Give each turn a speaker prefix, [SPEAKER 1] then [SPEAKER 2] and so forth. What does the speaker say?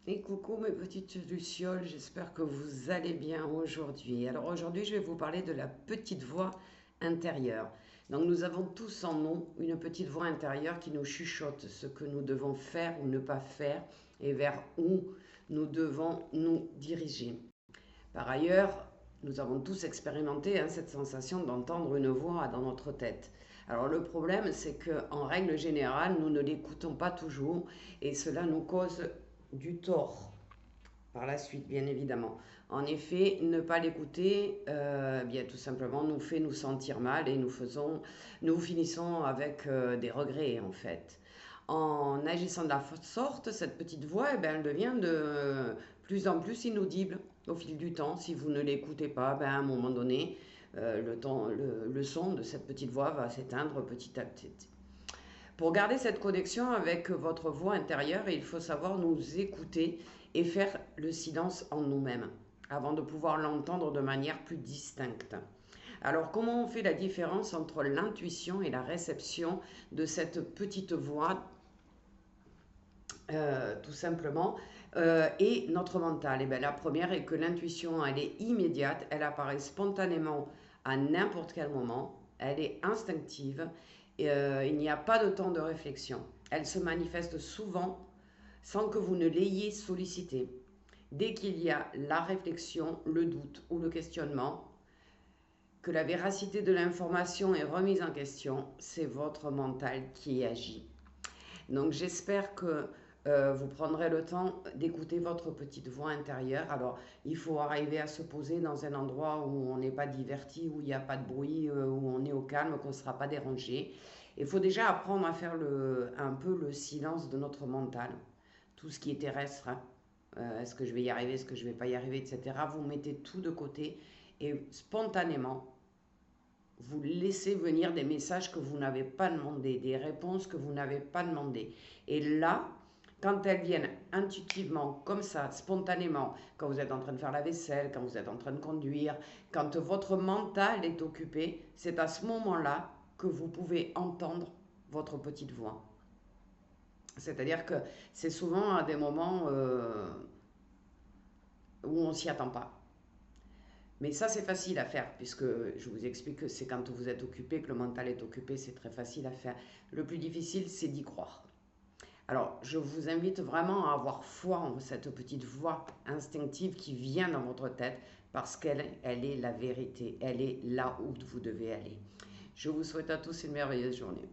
[SPEAKER 1] Et coucou mes petites lucioles, j'espère que vous allez bien aujourd'hui. Alors aujourd'hui, je vais vous parler de la petite voix intérieure. Donc nous avons tous en nous une petite voix intérieure qui nous chuchote ce que nous devons faire ou ne pas faire et vers où nous devons nous diriger. Par ailleurs, nous avons tous expérimenté cette sensation d'entendre une voix dans notre tête. Alors le problème, c'est qu'en règle générale, nous ne l'écoutons pas toujours et cela nous cause du tort par la suite, bien évidemment. En effet, ne pas l'écouter, bien tout simplement, nous fait nous sentir mal et nous finissons avec des regrets en fait. En agissant de la sorte, cette petite voix, elle devient de plus en plus inaudible au fil du temps. Si vous ne l'écoutez pas, à un moment donné, le son de cette petite voix va s'éteindre petit à petit. Pour garder cette connexion avec votre voix intérieure, il faut savoir nous écouter et faire le silence en nous-mêmes avant de pouvoir l'entendre de manière plus distincte. Alors comment on fait la différence entre l'intuition et la réception de cette petite voix tout simplement, et notre mental? Et bien, la première est que l'intuition, elle est immédiate, elle apparaît spontanément à n'importe quel moment, elle est instinctive, et, il n'y a pas de temps de réflexion. Elle se manifeste souvent sans que vous ne l'ayez sollicité. Dès qu'il y a la réflexion, le doute ou le questionnement, que la véracité de l'information est remise en question, c'est votre mental qui agit. Donc j'espère que vous prendrez le temps d'écouter votre petite voix intérieure. Alors il faut arriver à se poser dans un endroit où on n'est pas diverti, où il n'y a pas de bruit, où on est au calme, qu'on ne sera pas dérangé. Il faut déjà apprendre à faire un peu le silence de notre mental, tout ce qui est terrestre. Est-ce que je vais y arriver, est-ce que je ne vais pas y arriver, etc. Vous mettez tout de côté et spontanément, vous laissez venir des messages que vous n'avez pas demandé, des réponses que vous n'avez pas demandé. Et là, quand elles viennent intuitivement, comme ça, spontanément, quand vous êtes en train de faire la vaisselle, quand vous êtes en train de conduire, quand votre mental est occupé, c'est à ce moment-là que vous pouvez entendre votre petite voix. C'est-à-dire que c'est souvent à des moments où on ne s'y attend pas. Mais ça, c'est facile à faire, puisque je vous explique que c'est quand vous êtes occupé, que le mental est occupé, c'est très facile à faire. Le plus difficile, c'est d'y croire. Alors, je vous invite vraiment à avoir foi en cette petite voix instinctive qui vient dans votre tête, parce qu'elle est la vérité, elle est là où vous devez aller. Je vous souhaite à tous une merveilleuse journée.